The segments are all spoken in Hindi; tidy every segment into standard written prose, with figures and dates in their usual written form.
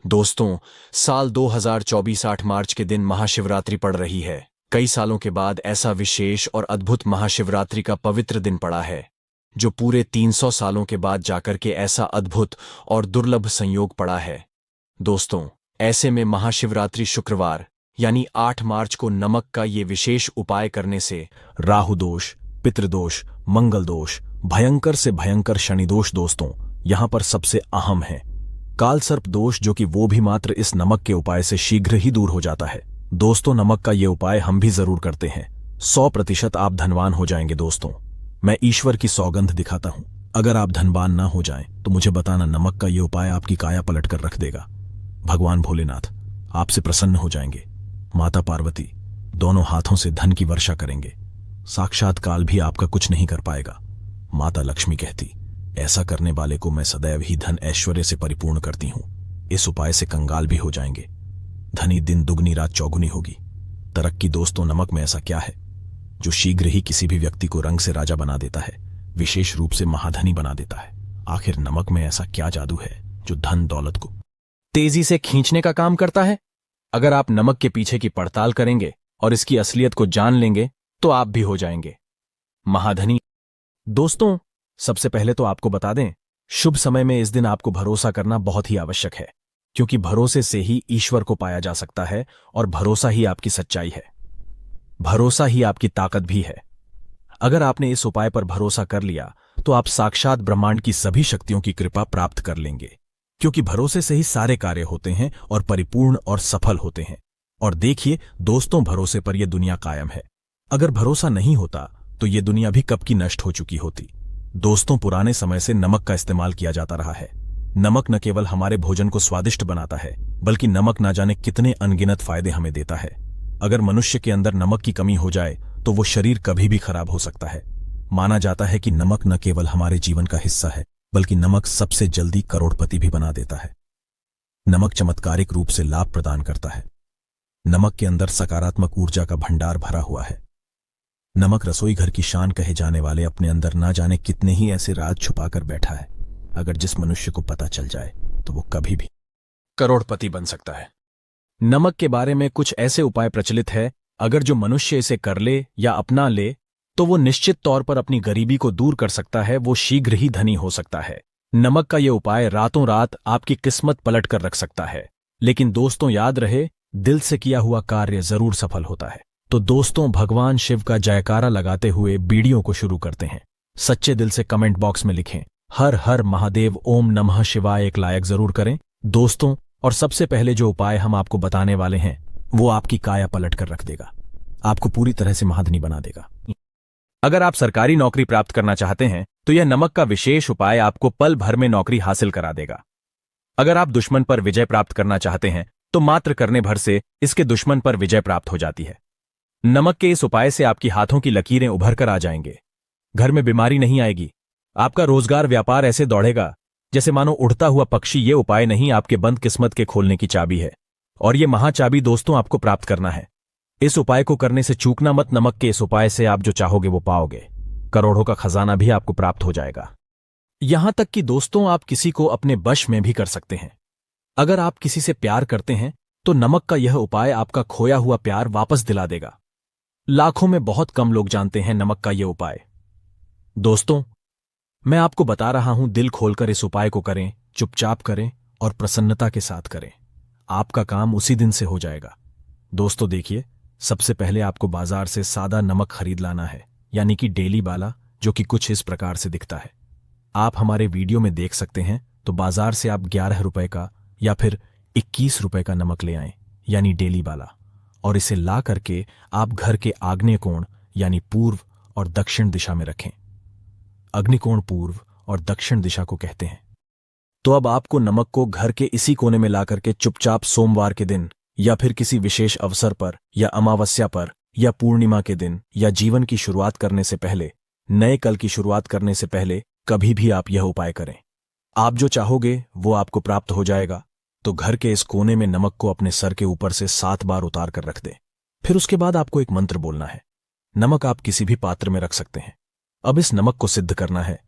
दोस्तों, साल 2024 8 मार्च के दिन महाशिवरात्रि पड़ रही है। कई सालों के बाद ऐसा विशेष और अद्भुत महाशिवरात्रि का पवित्र दिन पड़ा है, जो पूरे 300 सालों के बाद जाकर के ऐसा अद्भुत और दुर्लभ संयोग पड़ा है। दोस्तों, ऐसे में महाशिवरात्रि शुक्रवार यानी 8 मार्च को नमक का ये विशेष उपाय करने से राहु दोष, पितृदोष, मंगल दोष, भयंकर से भयंकर शनिदोष दोस्तों यहां पर सबसे अहम है काल सर्प दोष, जो कि वो भी मात्र इस नमक के उपाय से शीघ्र ही दूर हो जाता है। दोस्तों, नमक का ये उपाय हम भी जरूर करते हैं। 100% आप धनवान हो जाएंगे। दोस्तों, मैं ईश्वर की सौगंध दिखाता हूं, अगर आप धनवान ना हो जाएं तो मुझे बताना, नमक का ये उपाय आपकी काया पलट कर रख देगा। भगवान भोलेनाथ आपसे प्रसन्न हो जाएंगे। माता पार्वती दोनों हाथों से धन की वर्षा करेंगे। साक्षात काल भी आपका कुछ नहीं कर पाएगा। माता लक्ष्मी कहती, ऐसा करने वाले को मैं सदैव ही धन ऐश्वर्य से परिपूर्ण करती हूं। इस उपाय से कंगाल भी हो जाएंगे। धनी दिन दुगनी रात चौगुनी होगी। तरक्की दोस्तों, नमक में ऐसा क्या है जो शीघ्र ही किसी भी व्यक्ति को रंग से राजा बना देता है, विशेष रूप से महाधनी बना देता है। आखिर नमक में ऐसा क्या जादू है जो धन दौलत को तेजी से खींचने का काम करता है? अगर आप नमक के पीछे की पड़ताल करेंगे और इसकी असलियत को जान लेंगे तो आप भी हो जाएंगे महाधनी। दोस्तों, सबसे पहले तो आपको बता दें, शुभ समय में इस दिन आपको भरोसा करना बहुत ही आवश्यक है, क्योंकि भरोसे से ही ईश्वर को पाया जा सकता है और भरोसा ही आपकी सच्चाई है। भरोसा ही आपकी ताकत भी है। अगर आपने इस उपाय पर भरोसा कर लिया तो आप साक्षात ब्रह्मांड की सभी शक्तियों की कृपा प्राप्त कर लेंगे, क्योंकि भरोसे से ही सारे कार्य होते हैं और परिपूर्ण और सफल होते हैं। और देखिए दोस्तों, भरोसे पर यह दुनिया कायम है। अगर भरोसा नहीं होता तो यह दुनिया भी कब की नष्ट हो चुकी होती। दोस्तों, पुराने समय से नमक का इस्तेमाल किया जाता रहा है। नमक न केवल हमारे भोजन को स्वादिष्ट बनाता है, बल्कि नमक ना जाने कितने अनगिनत फायदे हमें देता है। अगर मनुष्य के अंदर नमक की कमी हो जाए तो वो शरीर कभी भी खराब हो सकता है। माना जाता है कि नमक न केवल हमारे जीवन का हिस्सा है, बल्कि नमक सबसे जल्दी करोड़पति भी बना देता है। नमक चमत्कारिक रूप से लाभ प्रदान करता है। नमक के अंदर सकारात्मक ऊर्जा का भंडार भरा हुआ है। नमक रसोई घर की शान कहे जाने वाले अपने अंदर ना जाने कितने ही ऐसे राज छुपाकर बैठा है। अगर जिस मनुष्य को पता चल जाए तो वो कभी भी करोड़पति बन सकता है। नमक के बारे में कुछ ऐसे उपाय प्रचलित है, अगर जो मनुष्य इसे कर ले या अपना ले तो वो निश्चित तौर पर अपनी गरीबी को दूर कर सकता है। वो शीघ्र ही धनी हो सकता है। नमक का यह उपाय रातों रात आपकी किस्मत पलट कर रख सकता है। लेकिन दोस्तों, याद रहे, दिल से किया हुआ कार्य जरूर सफल होता है। तो दोस्तों, भगवान शिव का जयकारा लगाते हुए वीडियो को शुरू करते हैं। सच्चे दिल से कमेंट बॉक्स में लिखें, हर हर महादेव, ओम नमः शिवाय, एक लायक जरूर करें दोस्तों। और सबसे पहले जो उपाय हम आपको बताने वाले हैं वो आपकी काया पलट कर रख देगा, आपको पूरी तरह से महाधनी बना देगा। अगर आप सरकारी नौकरी प्राप्त करना चाहते हैं तो यह नमक का विशेष उपाय आपको पल भर में नौकरी हासिल करा देगा। अगर आप दुश्मन पर विजय प्राप्त करना चाहते हैं तो मात्र करने भर से इसके दुश्मन पर विजय प्राप्त हो जाती है। नमक के इस उपाय से आपकी हाथों की लकीरें उभर कर आ जाएंगे। घर में बीमारी नहीं आएगी। आपका रोजगार व्यापार ऐसे दौड़ेगा जैसे मानो उड़ता हुआ पक्षी। ये उपाय नहीं, आपके बंद किस्मत के खोलने की चाबी है। और ये महाचाबी दोस्तों आपको प्राप्त करना है। इस उपाय को करने से चूकना मत। नमक के इस उपाय से आप जो चाहोगे वो पाओगे। करोड़ों का खजाना भी आपको प्राप्त हो जाएगा। यहां तक कि दोस्तों, आप किसी को अपने वश में भी कर सकते हैं। अगर आप किसी से प्यार करते हैं तो नमक का यह उपाय आपका खोया हुआ प्यार वापस दिला देगा। लाखों में बहुत कम लोग जानते हैं नमक का यह उपाय। दोस्तों, मैं आपको बता रहा हूं, दिल खोलकर इस उपाय को करें, चुपचाप करें और प्रसन्नता के साथ करें। आपका काम उसी दिन से हो जाएगा। दोस्तों देखिए, सबसे पहले आपको बाजार से सादा नमक खरीद लाना है, यानी कि डेली वाला, जो कि कुछ इस प्रकार से दिखता है। आप हमारे वीडियो में देख सकते हैं। तो बाजार से आप 11 रुपए का या फिर 21 रुपए का नमक ले आएं, यानी डेली वाला। और इसे ला करके आप घर के आग्नेय कोण यानी पूर्व और दक्षिण दिशा में रखें। अग्निकोण पूर्व और दक्षिण दिशा को कहते हैं। तो अब आपको नमक को घर के इसी कोने में ला करके चुपचाप सोमवार के दिन या फिर किसी विशेष अवसर पर या अमावस्या पर या पूर्णिमा के दिन या जीवन की शुरुआत करने से पहले, नए कल की शुरुआत करने से पहले कभी भी आप यह उपाय करें। आप जो चाहोगे वो आपको प्राप्त हो जाएगा। तो घर के इस कोने में नमक को अपने सर के ऊपर से 7 बार उतार कर रख दें। फिर उसके बाद आपको एक मंत्र बोलना है। नमक आप किसी भी पात्र में रख सकते हैं। अब इस नमक को सिद्ध करना है।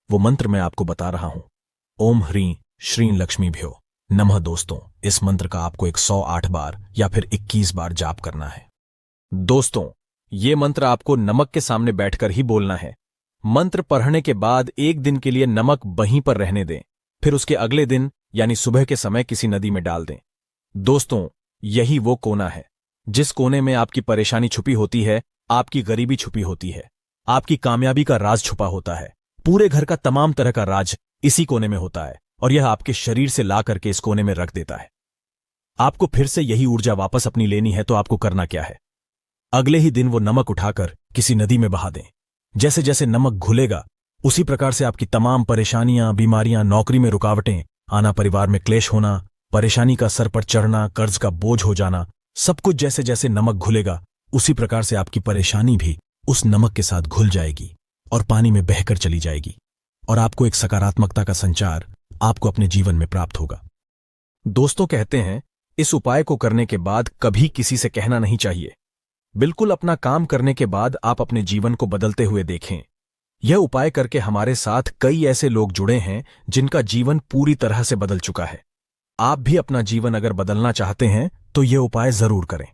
वो मंत्र मैं आपको बता रहा हूं। ओम ह्रीं श्रीं लक्ष्मीभ्यो नमः दोस्तों, इस मंत्र का आपको 108 बार या फिर 21 बार जाप करना है। दोस्तों, ये मंत्र आपको नमक के सामने बैठकर ही बोलना है। मंत्र पढ़ने के बाद एक दिन के लिए नमक वहीं पर रहने दें, फिर उसके अगले दिन यानी सुबह के समय किसी नदी में डाल दें। दोस्तों, यही वो कोना है जिस कोने में आपकी परेशानी छुपी होती है, आपकी गरीबी छुपी होती है, आपकी कामयाबी का राज छुपा होता है। पूरे घर का तमाम तरह का राज इसी कोने में होता है और यह आपके शरीर से ला करके इस कोने में रख देता है। आपको फिर से यही ऊर्जा वापस अपनी लेनी है तो आपको करना क्या है? अगले ही दिन वो नमक उठाकर किसी नदी में बहा दें। जैसे जैसे नमक घुलेगा उसी प्रकार से आपकी तमाम परेशानियां, बीमारियां, नौकरी में रुकावटें आना, परिवार में क्लेश होना, परेशानी का सर पर चढ़ना, कर्ज का बोझ हो जाना, सब कुछ जैसे जैसे नमक घुलेगा उसी प्रकार से आपकी परेशानी भी उस नमक के साथ घुल जाएगी और पानी में बहकर चली जाएगी और आपको एक सकारात्मकता का संचार आपको अपने जीवन में प्राप्त होगा। दोस्तों, कहते हैं इस उपाय को करने के बाद कभी किसी से कहना नहीं चाहिए। बिल्कुल अपना काम करने के बाद आप अपने जीवन को बदलते हुए देखें। यह उपाय करके हमारे साथ कई ऐसे लोग जुड़े हैं जिनका जीवन पूरी तरह से बदल चुका है। आप भी अपना जीवन अगर बदलना चाहते हैं तो यह उपाय जरूर करें।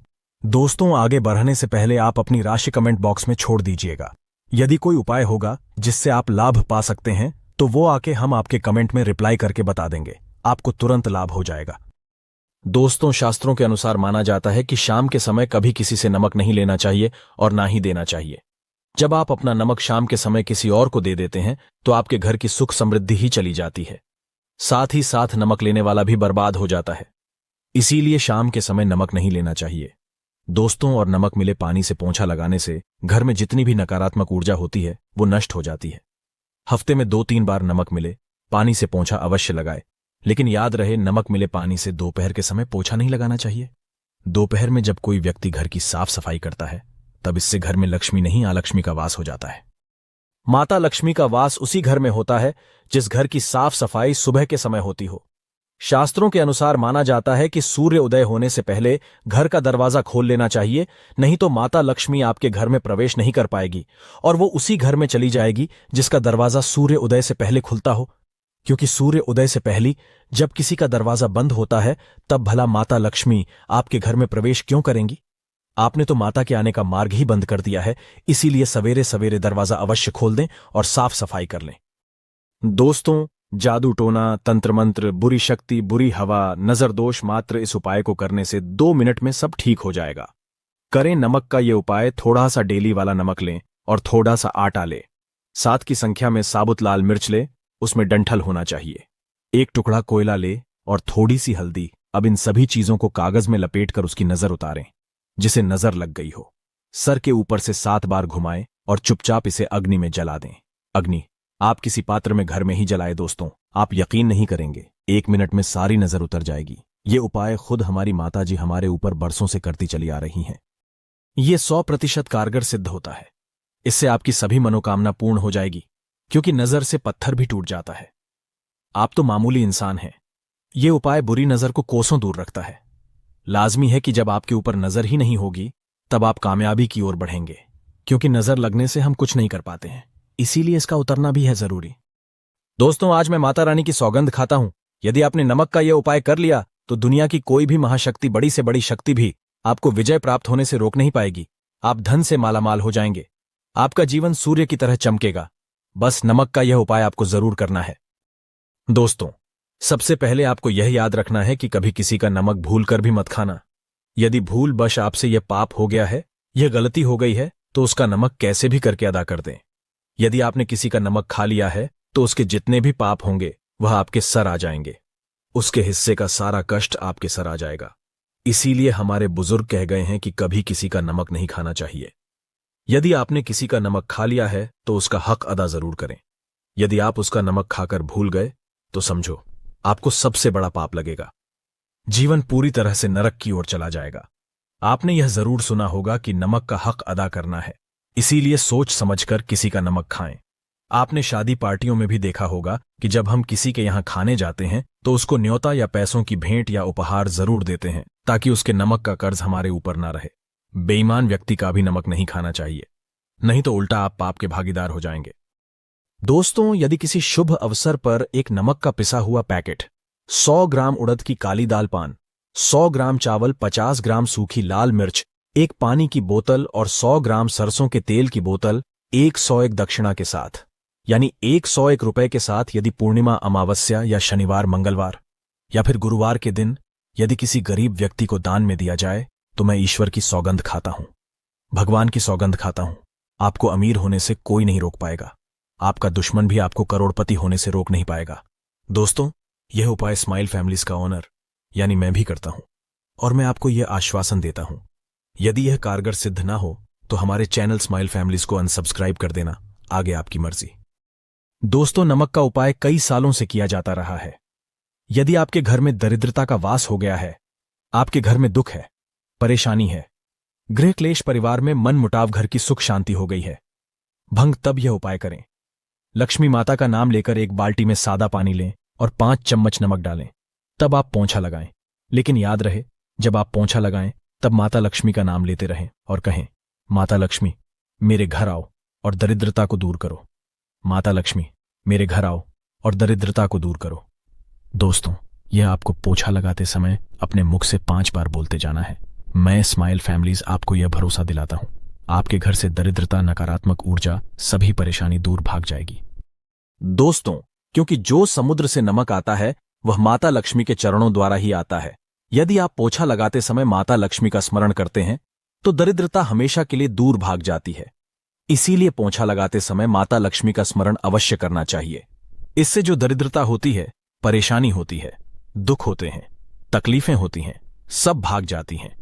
दोस्तों, आगे बढ़ने से पहले आप अपनी राशि कमेंट बॉक्स में छोड़ दीजिएगा। यदि कोई उपाय होगा जिससे आप लाभ पा सकते हैं तो वो आके हम आपके कमेंट में रिप्लाई करके बता देंगे, आपको तुरंत लाभ हो जाएगा। दोस्तों, शास्त्रों के अनुसार माना जाता है कि शाम के समय कभी किसी से नमक नहीं लेना चाहिए और ना ही देना चाहिए। जब आप अपना नमक शाम के समय किसी और को दे देते हैं तो आपके घर की सुख समृद्धि ही चली जाती है, साथ ही साथ नमक लेने वाला भी बर्बाद हो जाता है। इसीलिए शाम के समय नमक नहीं लेना चाहिए दोस्तों। और नमक मिले पानी से पोंछा लगाने से घर में जितनी भी नकारात्मक ऊर्जा होती है वो नष्ट हो जाती है। हफ्ते में 2-3 बार नमक मिले पानी से पोंछा अवश्य लगाए, लेकिन याद रहे नमक मिले पानी से दोपहर के समय पोंछा नहीं लगाना चाहिए। दोपहर में जब कोई व्यक्ति घर की साफ सफाई करता है तब इससे घर में लक्ष्मी नहीं अलक्ष्मी का वास हो जाता है। माता लक्ष्मी का वास उसी घर में होता है जिस घर की साफ सफाई सुबह के समय होती हो। शास्त्रों के अनुसार माना जाता है कि सूर्य उदय होने से पहले घर का दरवाजा खोल लेना चाहिए, नहीं तो माता लक्ष्मी आपके घर में प्रवेश नहीं कर पाएगी और वो उसी घर में चली जाएगी जिसका दरवाजा सूर्य उदय से पहले खुलता हो। क्योंकि सूर्य उदय से पहले जब किसी का दरवाजा बंद होता है तब भला माता लक्ष्मी आपके घर में प्रवेश क्यों करेंगी? आपने तो माता के आने का मार्ग ही बंद कर दिया है। इसीलिए सवेरे सवेरे दरवाजा अवश्य खोल दें और साफ सफाई कर लें। दोस्तों, जादू टोना, तंत्र मंत्र, बुरी शक्ति, बुरी हवा, नजर दोष, मात्र इस उपाय को करने से 2 मिनट में सब ठीक हो जाएगा। करें नमक का ये उपाय। थोड़ा सा डेली वाला नमक लें और थोड़ा सा आटा लें। 7 की संख्या में साबुत लाल मिर्च ले, उसमें डंठल होना चाहिए। 1 टुकड़ा कोयला ले और थोड़ी सी हल्दी। अब इन सभी चीजों को कागज में लपेटकर उसकी नजर उतारें जिसे नजर लग गई हो। सर के ऊपर से 7 बार घुमाएं और चुपचाप इसे अग्नि में जला दें। अग्नि आप किसी पात्र में घर में ही जलाए। दोस्तों, आप यकीन नहीं करेंगे, 1 मिनट में सारी नजर उतर जाएगी। ये उपाय खुद हमारी माताजी हमारे ऊपर बरसों से करती चली आ रही हैं। ये 100% कारगर सिद्ध होता है। इससे आपकी सभी मनोकामना पूर्ण हो जाएगी, क्योंकि नजर से पत्थर भी टूट जाता है। आप तो मामूली इंसान हैं। ये उपाय बुरी नजर को कोसों दूर रखता है। लाजमी है कि जब आपके ऊपर नजर ही नहीं होगी तब आप कामयाबी की ओर बढ़ेंगे, क्योंकि नजर लगने से हम कुछ नहीं कर पाते हैं, इसीलिए इसका उतरना भी है जरूरी। दोस्तों, आज मैं माता रानी की सौगंध खाता हूं, यदि आपने नमक का यह उपाय कर लिया तो दुनिया की कोई भी महाशक्ति, बड़ी से बड़ी शक्ति भी आपको विजय प्राप्त होने से रोक नहीं पाएगी। आप धन से मालामाल हो जाएंगे। आपका जीवन सूर्य की तरह चमकेगा। बस नमक का यह उपाय आपको जरूर करना है। दोस्तों, सबसे पहले आपको यह याद रखना है कि कभी किसी का नमक भूल कर भी मत खाना। यदि भूल बश आपसे यह पाप हो गया है, यह गलती हो गई है, तो उसका नमक कैसे भी करके अदा कर दें। यदि आपने किसी का नमक खा लिया है तो उसके जितने भी पाप होंगे वह आपके सर आ जाएंगे। उसके हिस्से का सारा कष्ट आपके सर आ जाएगा। इसीलिए हमारे बुजुर्ग कह गए हैं कि कभी किसी का नमक नहीं खाना चाहिए। यदि आपने किसी का नमक खा लिया है तो उसका हक अदा जरूर करें। यदि आप उसका नमक खाकर भूल गए तो समझो आपको सबसे बड़ा पाप लगेगा। जीवन पूरी तरह से नरक की ओर चला जाएगा। आपने यह जरूर सुना होगा कि नमक का हक अदा करना है, इसीलिए सोच समझकर किसी का नमक खाएं। आपने शादी पार्टियों में भी देखा होगा कि जब हम किसी के यहां खाने जाते हैं तो उसको न्योता या पैसों की भेंट या उपहार जरूर देते हैं, ताकि उसके नमक का कर्ज हमारे ऊपर ना रहे। बेईमान व्यक्ति का भी नमक नहीं खाना चाहिए, नहीं तो उल्टा आप पाप के भागीदार हो जाएंगे। दोस्तों, यदि किसी शुभ अवसर पर एक नमक का पिसा हुआ पैकेट 100 ग्राम उड़द की काली दाल पान, 100 ग्राम चावल, 50 ग्राम सूखी लाल मिर्च, एक पानी की बोतल और 100 ग्राम सरसों के तेल की बोतल, 101 दक्षिणा के साथ, यानी 101 रुपए के साथ यदि पूर्णिमा, अमावस्या या शनिवार, मंगलवार या फिर गुरुवार के दिन यदि किसी गरीब व्यक्ति को दान में दिया जाए तो मैं ईश्वर की सौगंध खाता हूं, भगवान की सौगंध खाता हूं। आपको अमीर होने से कोई नहीं रोक पाएगा, आपका दुश्मन भी आपको करोड़पति होने से रोक नहीं पाएगा। दोस्तों, यह उपाय स्माइल फैमिलीज का ओनर यानी मैं भी करता हूं और मैं आपको यह आश्वासन देता हूं, यदि यह कारगर सिद्ध ना हो तो हमारे चैनल स्माइल फैमिलीज को अनसब्सक्राइब कर देना, आगे आपकी मर्जी। दोस्तों, नमक का उपाय कई सालों से किया जाता रहा है। यदि आपके घर में दरिद्रता का वास हो गया है, आपके घर में दुख है, परेशानी है, गृह क्लेश, परिवार में मन मुटाव, घर की सुख शांति हो गई है, भंग, तब यह उपाय करें। लक्ष्मी माता का नाम लेकर एक बाल्टी में सादा पानी लें और 5 चम्मच नमक डालें, तब आप पोंछा लगाएं। लेकिन याद रहे, जब आप पोंछा लगाएं तब माता लक्ष्मी का नाम लेते रहें और कहें, माता लक्ष्मी मेरे घर आओ और दरिद्रता को दूर करो, माता लक्ष्मी मेरे घर आओ और दरिद्रता को दूर करो। दोस्तों, यह आपको पोछा लगाते समय अपने मुख से 5 बार बोलते जाना है। मैं स्माइल फैमिलीज आपको यह भरोसा दिलाता हूं, आपके घर से दरिद्रता, नकारात्मक ऊर्जा, सभी परेशानी दूर भाग जाएगी। दोस्तों, क्योंकि जो समुद्र से नमक आता है वह माता लक्ष्मी के चरणों द्वारा ही आता है। यदि आप पोछा लगाते समय माता लक्ष्मी का स्मरण करते हैं तो दरिद्रता हमेशा के लिए दूर भाग जाती है। इसीलिए पोछा लगाते समय माता लक्ष्मी का स्मरण अवश्य करना चाहिए। इससे जो दरिद्रता होती है, परेशानी होती है, दुख होते हैं, तकलीफें होती हैं, सब भाग जाती हैं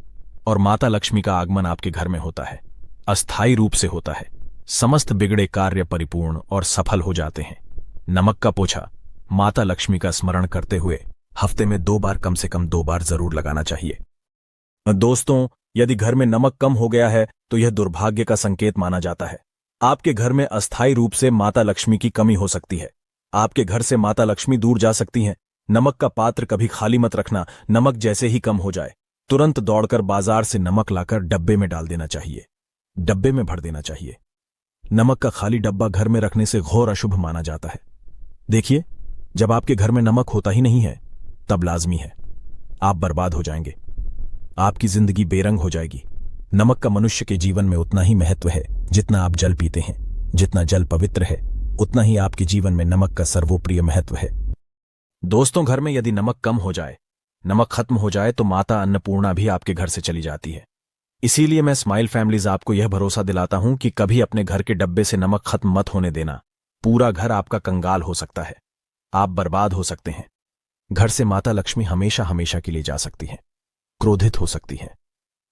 और माता लक्ष्मी का आगमन आपके घर में होता है, अस्थायी रूप से होता है। समस्त बिगड़े कार्य परिपूर्ण और सफल हो जाते हैं। नमक का पोछा माता लक्ष्मी का स्मरण करते हुए हफ्ते में 2 बार, कम से कम 2 बार जरूर लगाना चाहिए। दोस्तों, यदि घर में नमक कम हो गया है तो यह दुर्भाग्य का संकेत माना जाता है। आपके घर में अस्थायी रूप से माता लक्ष्मी की कमी हो सकती है। आपके घर से माता लक्ष्मी दूर जा सकती हैं। नमक का पात्र कभी खाली मत रखना। नमक जैसे ही कम हो जाए तुरंत दौड़कर बाजार से नमक लाकर डब्बे में डाल देना चाहिए, डब्बे में भर देना चाहिए। नमक का खाली डब्बा घर में रखने से घोर अशुभ माना जाता है। देखिए, जब आपके घर में नमक होता ही नहीं है तब लाजमी है आप बर्बाद हो जाएंगे, आपकी जिंदगी बेरंग हो जाएगी। नमक का मनुष्य के जीवन में उतना ही महत्व है जितना आप जल पीते हैं। जितना जल पवित्र है उतना ही आपके जीवन में नमक का सर्वोप्रिय महत्व है। दोस्तों, घर में यदि नमक कम हो जाए, नमक खत्म हो जाए तो माता अन्नपूर्णा भी आपके घर से चली जाती है। इसीलिए मैं स्माइल फैमिलीज आपको यह भरोसा दिलाता हूं कि कभी अपने घर के डब्बे से नमक खत्म मत होने देना। पूरा घर आपका कंगाल हो सकता है, आप बर्बाद हो सकते हैं। घर से माता लक्ष्मी हमेशा हमेशा के लिए जा सकती हैं, क्रोधित हो सकती हैं।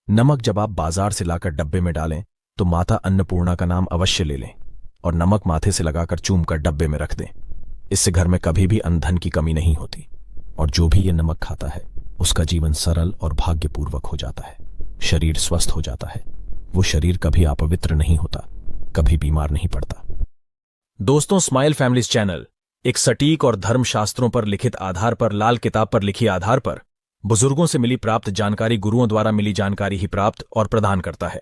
नमक जब आप बाजार से लाकर डब्बे में डालें तो माता अन्नपूर्णा का नाम अवश्य ले लें और नमक माथे से लगाकर चूमकर डब्बे में रख दें। इससे घर में कभी भी अन्न धन की कमी नहीं होती और जो भी ये नमक खाता है उसका जीवन सरल और भाग्यपूर्वक हो जाता है, शरीर स्वस्थ हो जाता है। वो शरीर कभी अपवित्र नहीं होता, कभी बीमार नहीं पड़ता। दोस्तों, स्माइल फैमिलीज चैनल एक सटीक और धर्मशास्त्रों पर लिखित आधार पर, लाल किताब पर लिखी आधार पर, बुजुर्गों से मिली प्राप्त जानकारी, गुरुओं द्वारा मिली जानकारी ही प्राप्त और प्रदान करता है।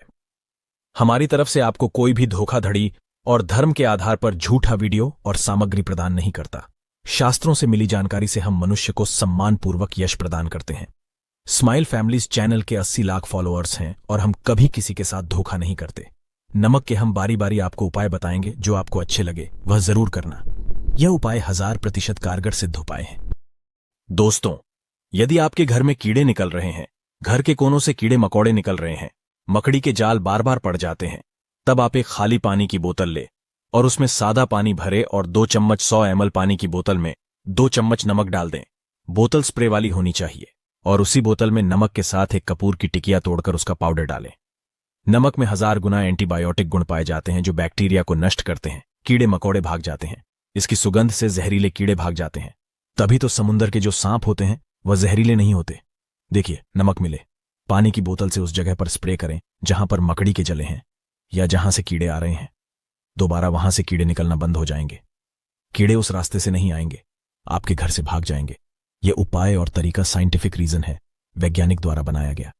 हमारी तरफ से आपको कोई भी धोखाधड़ी और धर्म के आधार पर झूठा वीडियो और सामग्री प्रदान नहीं करता। शास्त्रों से मिली जानकारी से हम मनुष्य को सम्मानपूर्वक यश प्रदान करते हैं। स्माइल फैमिलीज चैनल के 80 लाख फॉलोअर्स हैं और हम कभी किसी के साथ धोखा नहीं करते। नमक के हम बारी बारी आपको उपाय बताएंगे, जो आपको अच्छे लगे वह जरूर करना। यह उपाय 1000% कारगर सिद्ध उपाय हैं। दोस्तों, यदि आपके घर में कीड़े निकल रहे हैं, घर के कोनों से कीड़े मकोड़े निकल रहे हैं, मकड़ी के जाल बार बार पड़ जाते हैं, तब आप एक खाली पानी की बोतल ले और उसमें सादा पानी भरे और 2 चम्मच 100 ml पानी की बोतल में 2 चम्मच नमक डाल दें। बोतल स्प्रे वाली होनी चाहिए और उसी बोतल में नमक के साथ एक कपूर की टिकिया तोड़कर उसका पाउडर डालें। नमक में 1000 गुना एंटीबायोटिक गुण पाए जाते हैं जो बैक्टीरिया को नष्ट करते हैं। कीड़े मकोड़े भाग जाते हैं। इसकी सुगंध से जहरीले कीड़े भाग जाते हैं। तभी तो समुद्र के जो सांप होते हैं वह जहरीले नहीं होते। देखिए, नमक मिले, पानी की बोतल से उस जगह पर स्प्रे करें जहां पर मकड़ी के जले हैं या जहां से कीड़े आ रहे हैं। दोबारा वहां से कीड़े निकलना बंद हो जाएंगे। कीड़े उस रास्ते से नहीं आएंगे, आपके घर से भाग जाएंगे। यह उपाय और तरीका साइंटिफिक रीजन है, वैज्ञानिक द्वारा बनाया गया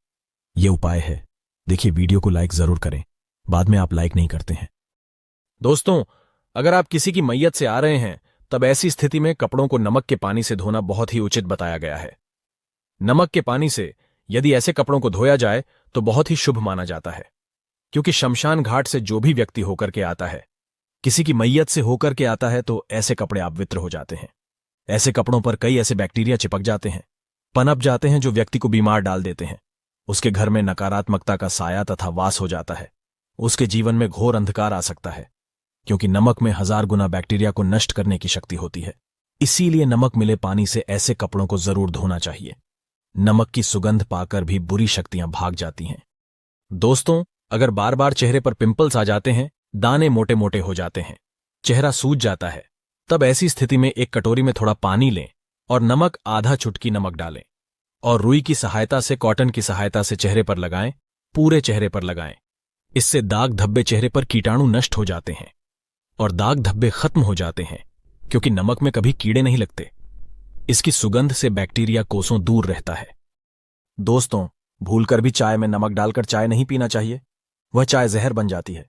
यह उपाय है। देखिए, वीडियो को लाइक जरूर करें, बाद में आप लाइक नहीं करते हैं। दोस्तों, अगर आप किसी की मैयत से आ रहे हैं तब ऐसी स्थिति में कपड़ों को नमक के पानी से धोना बहुत ही उचित बताया गया है। नमक के पानी से यदि ऐसे कपड़ों को धोया जाए तो बहुत ही शुभ माना जाता है, क्योंकि शमशान घाट से जो भी व्यक्ति होकर के आता है, किसी की मैयत से होकर के आता है, तो ऐसे कपड़े अपवित्र हो जाते हैं। ऐसे कपड़ों पर कई ऐसे बैक्टीरिया चिपक जाते हैं, पनप जाते हैं, जो व्यक्ति को बीमार डाल देते हैं। उसके घर में नकारात्मकता का साया तथा वास हो जाता है। उसके जीवन में घोर अंधकार आ सकता है, क्योंकि नमक में 1000 गुना बैक्टीरिया को नष्ट करने की शक्ति होती है। इसीलिए नमक मिले पानी से ऐसे कपड़ों को जरूर धोना चाहिए। नमक की सुगंध पाकर भी बुरी शक्तियां भाग जाती हैं। दोस्तों, अगर बार बार चेहरे पर पिंपल्स आ जाते हैं, दाने मोटे मोटे हो जाते हैं, चेहरा सूज जाता है, तब ऐसी स्थिति में एक कटोरी में थोड़ा पानी लें और नमक आधा चुटकी नमक डालें और रुई की सहायता से, कॉटन की सहायता से चेहरे पर लगाएं, पूरे चेहरे पर लगाएं। इससे दाग धब्बे, चेहरे पर कीटाणु नष्ट हो जाते हैं और दाग धब्बे खत्म हो जाते हैं, क्योंकि नमक में कभी कीड़े नहीं लगते। इसकी सुगंध से बैक्टीरिया कोसों दूर रहता है। दोस्तों, भूलकर भी चाय में नमक डालकर चाय नहीं पीना चाहिए, वह चाय जहर बन जाती है।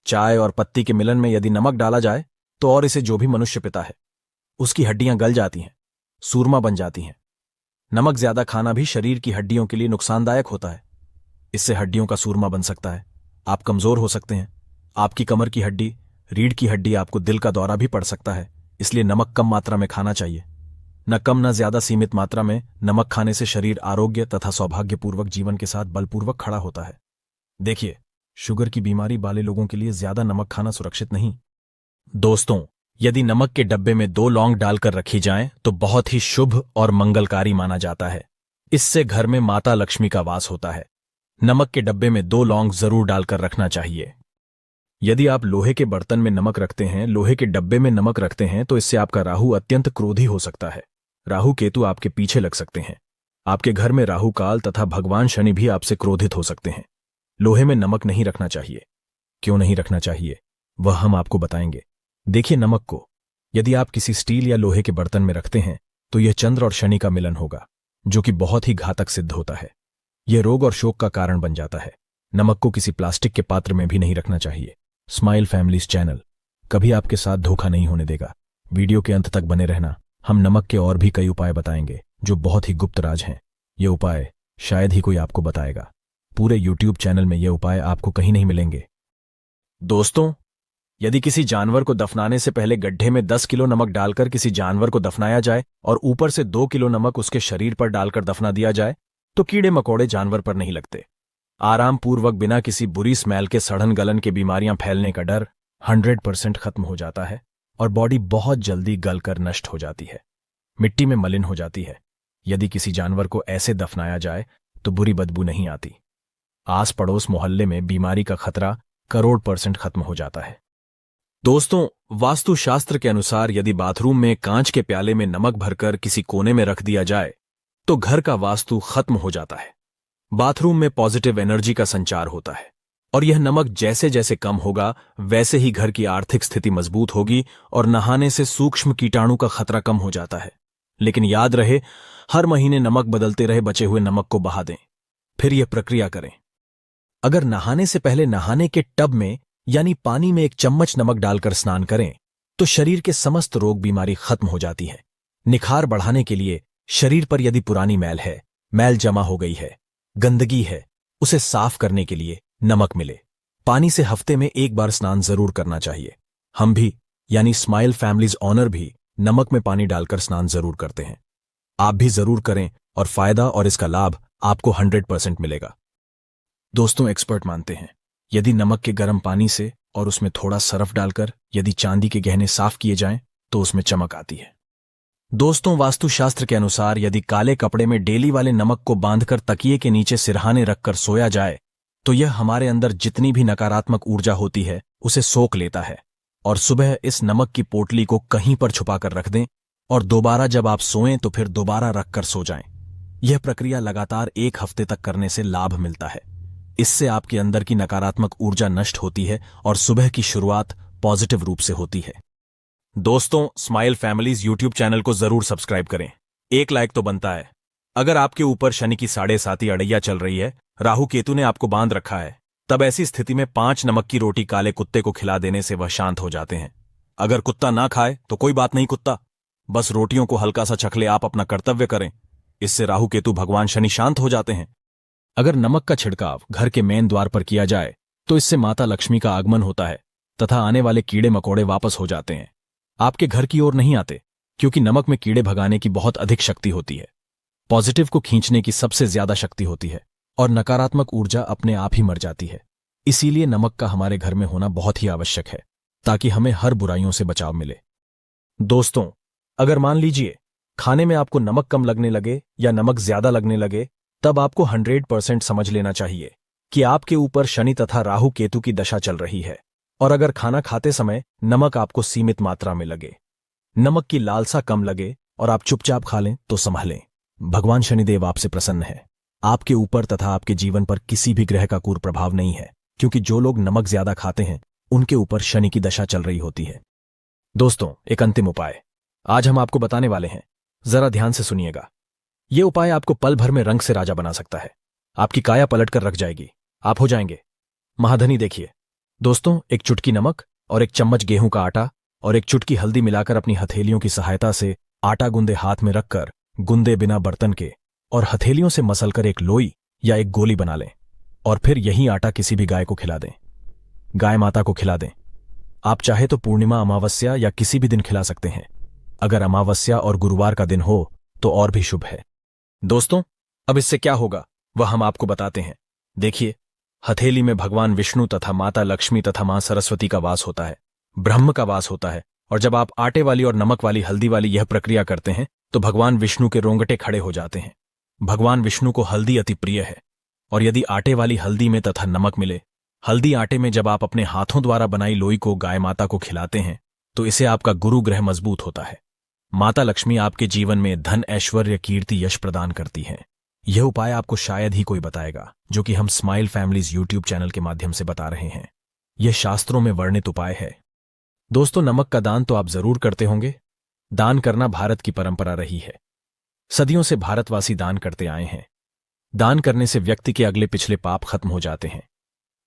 चाय और पत्ती के मिलन में यदि नमक डाला जाए तो और इसे जो भी मनुष्य पीता है, उसकी हड्डियां गल जाती हैं, सूरमा बन जाती हैं। नमक ज्यादा खाना भी शरीर की हड्डियों के लिए नुकसानदायक होता है। इससे हड्डियों का सूरमा बन सकता है, आप कमजोर हो सकते हैं, आपकी कमर की हड्डी, रीढ़ की हड्डी, आपको दिल का दौरा भी पड़ सकता है। इसलिए नमक कम मात्रा में खाना चाहिए, न कम न ज्यादा, सीमित मात्रा में। नमक खाने से शरीर आरोग्य तथा सौभाग्यपूर्वक जीवन के साथ बलपूर्वक खड़ा होता है। देखिए, शुगर की बीमारी वाले लोगों के लिए ज्यादा नमक खाना सुरक्षित नहीं। दोस्तों, यदि नमक के डब्बे में 2 लौंग डालकर रखी जाएं तो बहुत ही शुभ और मंगलकारी माना जाता है। इससे घर में माता लक्ष्मी का वास होता है। नमक के डब्बे में 2 लौंग जरूर डालकर रखना चाहिए। यदि आप लोहे के बर्तन में नमक रखते हैं, लोहे के डब्बे में नमक रखते हैं, तो इससे आपका राहु अत्यंत क्रोधी हो सकता है। राहु केतु आपके पीछे लग सकते हैं। आपके घर में राहु काल तथा भगवान शनि भी आपसे क्रोधित हो सकते हैं। लोहे में नमक नहीं रखना चाहिए। क्यों नहीं रखना चाहिए, वह हम आपको बताएंगे। देखिए, नमक को यदि आप किसी स्टील या लोहे के बर्तन में रखते हैं तो यह चंद्र और शनि का मिलन होगा, जो कि बहुत ही घातक सिद्ध होता है। यह रोग और शोक का कारण बन जाता है। नमक को किसी प्लास्टिक के पात्र में भी नहीं रखना चाहिए। स्माइल फैमिलीज चैनल कभी आपके साथ धोखा नहीं होने देगा। वीडियो के अंत तक बने रहना। हम नमक के और भी कई उपाय बताएंगे जो बहुत ही गुप्त राज हैं। ये उपाय शायद ही कोई आपको बताएगा। पूरे YouTube चैनल में ये उपाय आपको कहीं नहीं मिलेंगे। दोस्तों, यदि किसी जानवर को दफनाने से पहले गड्ढे में 10 किलो नमक डालकर किसी जानवर को दफनाया जाए और ऊपर से 2 किलो नमक उसके शरीर पर डालकर दफना दिया जाए तो कीड़े मकोड़े जानवर पर नहीं लगते। आराम पूर्वक, बिना किसी बुरी स्मेल के, सड़न गलन के बीमारियां फैलने का डर 100% खत्म हो जाता है और बॉडी बहुत जल्दी गलकर नष्ट हो जाती है, मिट्टी में मलिन हो जाती है। यदि किसी जानवर को ऐसे दफनाया जाए तो बुरी बदबू नहीं आती। आस पड़ोस मोहल्ले में बीमारी का खतरा करोड़% खत्म हो जाता है। दोस्तों, वास्तुशास्त्र के अनुसार यदि बाथरूम में कांच के प्याले में नमक भरकर किसी कोने में रख दिया जाए तो घर का वास्तु खत्म हो जाता है। बाथरूम में पॉजिटिव एनर्जी का संचार होता है और यह नमक जैसे जैसे कम होगा वैसे ही घर की आर्थिक स्थिति मजबूत होगी और नहाने से सूक्ष्म कीटाणु का खतरा कम हो जाता है। लेकिन याद रहे, हर महीने नमक बदलते रहे, बचे हुए नमक को बहा दें, फिर यह प्रक्रिया करें। अगर नहाने से पहले नहाने के टब में यानी पानी में 1 चम्मच नमक डालकर स्नान करें तो शरीर के समस्त रोग बीमारी खत्म हो जाती है। निखार बढ़ाने के लिए शरीर पर यदि पुरानी मैल है, मैल जमा हो गई है, गंदगी है, उसे साफ करने के लिए नमक मिले। पानी से हफ्ते में 1 बार स्नान जरूर करना चाहिए। हम भी यानी स्माइल फैमिलीज ऑनर भी नमक में पानी डालकर स्नान जरूर करते हैं। आप भी जरूर करें और फायदा और इसका लाभ आपको 100% मिलेगा। दोस्तों, एक्सपर्ट मानते हैं यदि नमक के गर्म पानी से और उसमें थोड़ा सरफ डालकर यदि चांदी के गहने साफ किए जाएं तो उसमें चमक आती है। दोस्तों, वास्तुशास्त्र के अनुसार यदि काले कपड़े में डेली वाले नमक को बांधकर तकिए के नीचे सिरहाने रखकर सोया जाए तो यह हमारे अंदर जितनी भी नकारात्मक ऊर्जा होती है उसे सोख लेता है और सुबह इस नमक की पोटली को कहीं पर छुपाकर रख दें और दोबारा जब आप सोएं तो फिर दोबारा रखकर सो जाएं। यह प्रक्रिया लगातार 1 हफ्ते तक करने से लाभ मिलता है। इससे आपके अंदर की नकारात्मक ऊर्जा नष्ट होती है और सुबह की शुरुआत पॉजिटिव रूप से होती है। दोस्तों, स्माइल फैमिलीज YouTube चैनल को जरूर सब्सक्राइब करें। 1 लाइक तो बनता है। अगर आपके ऊपर शनि की 7.5 अड़ैया चल रही है, राहु केतु ने आपको बांध रखा है, तब ऐसी स्थिति में 5 नमक की रोटी काले कुत्ते को खिला देने से वह शांत हो जाते हैं। अगर कुत्ता ना खाए तो कोई बात नहीं कुत्ता, बस रोटियों को हल्का सा चख ले, आप अपना कर्तव्य करें। इससे राहु केतु भगवान शनि शांत हो जाते हैं। अगर नमक का छिड़काव घर के मेन द्वार पर किया जाए तो इससे माता लक्ष्मी का आगमन होता है तथा आने वाले कीड़े मकोड़े वापस हो जाते हैं, आपके घर की ओर नहीं आते, क्योंकि नमक में कीड़े भगाने की बहुत अधिक शक्ति होती है, पॉजिटिव को खींचने की सबसे ज्यादा शक्ति होती है और नकारात्मक ऊर्जा अपने आप ही मर जाती है। इसीलिए नमक का हमारे घर में होना बहुत ही आवश्यक है ताकि हमें हर बुराइयों से बचाव मिले। दोस्तों, अगर मान लीजिए खाने में आपको नमक कम लगने लगे या नमक ज्यादा लगने लगे, तब आपको 100% समझ लेना चाहिए कि आपके ऊपर शनि तथा राहु केतु की दशा चल रही है। और अगर खाना खाते समय नमक आपको सीमित मात्रा में लगे, नमक की लालसा कम लगे और आप चुपचाप खा लें तो संभलें, भगवान शनिदेव आपसे प्रसन्न है। आपके ऊपर तथा आपके जीवन पर किसी भी ग्रह का कुप्रभाव नहीं है, क्योंकि जो लोग नमक ज्यादा खाते हैं उनके ऊपर शनि की दशा चल रही होती है। दोस्तों, एक अंतिम उपाय आज हम आपको बताने वाले हैं, जरा ध्यान से सुनिएगा। यह उपाय आपको पल भर में रंग से राजा बना सकता है। आपकी काया पलट कर रख जाएगी, आप हो जाएंगे महाधनी। देखिए दोस्तों, एक चुटकी नमक और एक चम्मच गेहूं का आटा और एक चुटकी हल्दी मिलाकर अपनी हथेलियों की सहायता से आटा गूंदे हाथ में रखकर गूंदे बिना बर्तन के और हथेलियों से मसलकर एक लोई या एक गोली बना लें और फिर यही आटा किसी भी गाय को खिला दें, गाय माता को खिला दें। आप चाहे तो पूर्णिमा, अमावस्या या किसी भी दिन खिला सकते हैं। अगर अमावस्या और गुरुवार का दिन हो तो और भी शुभ है। दोस्तों, अब इससे क्या होगा वह हम आपको बताते हैं। देखिए, हथेली में भगवान विष्णु तथा माता लक्ष्मी तथा मां सरस्वती का वास होता है, ब्रह्म का वास होता है। और जब आप आटे वाली और नमक वाली हल्दी वाली यह प्रक्रिया करते हैं तो भगवान विष्णु के रोंगटे खड़े हो जाते हैं। भगवान विष्णु को हल्दी अति प्रिय है और यदि आटे वाली हल्दी में तथा नमक मिले, हल्दी आटे में जब आप अपने हाथों द्वारा बनाई लोई को गाय माता को खिलाते हैं तो इसे आपका गुरु ग्रह मजबूत होता है। माता लक्ष्मी आपके जीवन में धन, ऐश्वर्य, कीर्ति, यश प्रदान करती हैं। यह उपाय आपको शायद ही कोई बताएगा, जो कि हम स्माइल फैमिलीज यूट्यूब चैनल के माध्यम से बता रहे हैं। यह शास्त्रों में वर्णित उपाय है। दोस्तों, नमक का दान तो आप जरूर करते होंगे। दान करना भारत की परंपरा रही है। सदियों से भारतवासी दान करते आए हैं। दान करने से व्यक्ति के अगले पिछले पाप खत्म हो जाते हैं।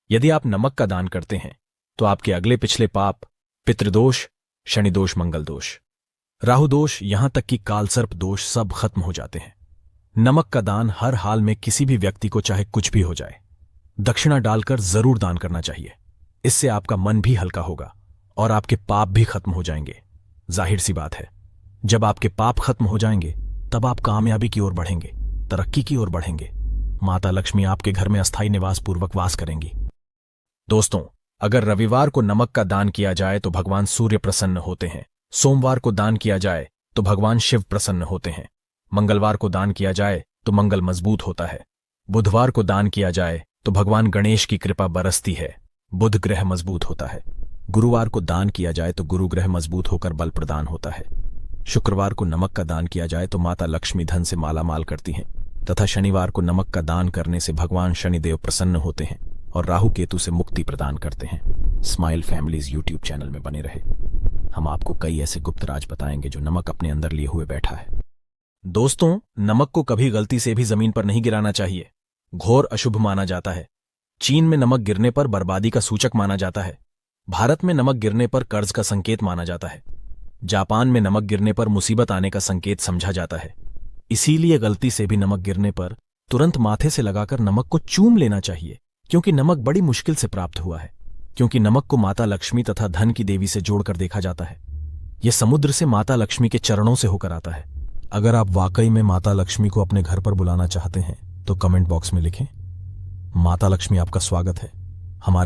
यदि आप नमक का दान करते हैं तो आपके अगले पिछले पाप, पितृदोष, शनिदोष, मंगल दोष, राहु दोष, यहां तक कि कालसर्प दोष सब खत्म हो जाते हैं। नमक का दान हर हाल में किसी भी व्यक्ति को चाहे कुछ भी हो जाए, दक्षिणा डालकर जरूर दान करना चाहिए। इससे आपका मन भी हल्का होगा और आपके पाप भी खत्म हो जाएंगे। जाहिर सी बात है, जब आपके पाप खत्म हो जाएंगे तब आप कामयाबी की ओर बढ़ेंगे, तरक्की की ओर बढ़ेंगे। माता लक्ष्मी आपके घर में अस्थायी निवास पूर्वक वास करेंगी। दोस्तों, अगर रविवार को नमक का दान किया जाए तो भगवान सूर्य प्रसन्न होते हैं। सोमवार को दान किया जाए तो भगवान शिव प्रसन्न होते हैं। मंगलवार को दान किया जाए तो मंगल मजबूत होता है। बुधवार को दान किया जाए तो भगवान गणेश की कृपा बरसती है, बुध ग्रह मजबूत होता है। गुरुवार को दान किया जाए तो गुरु ग्रह मजबूत होकर बल प्रदान होता है। शुक्रवार को नमक का दान किया जाए तो माता लक्ष्मी धन से माला माल करती हैं तथा शनिवार को नमक का दान करने से भगवान शनिदेव प्रसन्न होते हैं और राहु केतु से मुक्ति प्रदान करते हैं। स्माइल फैमिलीज यूट्यूब चैनल में बने रहे, हम आपको कई ऐसे गुप्त राज बताएंगे जो नमक अपने अंदर लिए हुए बैठा है। दोस्तों, नमक को कभी गलती से भी जमीन पर नहीं गिराना चाहिए, घोर अशुभ माना जाता है। चीन में नमक गिरने पर बर्बादी का सूचक माना जाता है। भारत में नमक गिरने पर कर्ज का संकेत माना जाता है। जापान में नमक गिरने पर मुसीबत आने का संकेत समझा जाता है। इसीलिए गलती से भी नमक गिरने पर तुरंत माथे से लगाकर नमक को चूम लेना चाहिए, क्योंकि नमक बड़ी मुश्किल से प्राप्त हुआ है। क्योंकि नमक को माता लक्ष्मी तथा धन की देवी से जोड़कर देखा जाता है। यह समुद्र से माता लक्ष्मी के चरणों से होकर आता है। अगर आप वाकई में माता लक्ष्मी को अपने घर पर बुलाना चाहते हैं तो कमेंट बॉक्स में लिखें। माता लक्ष्मी आपका स्वागत है हमारे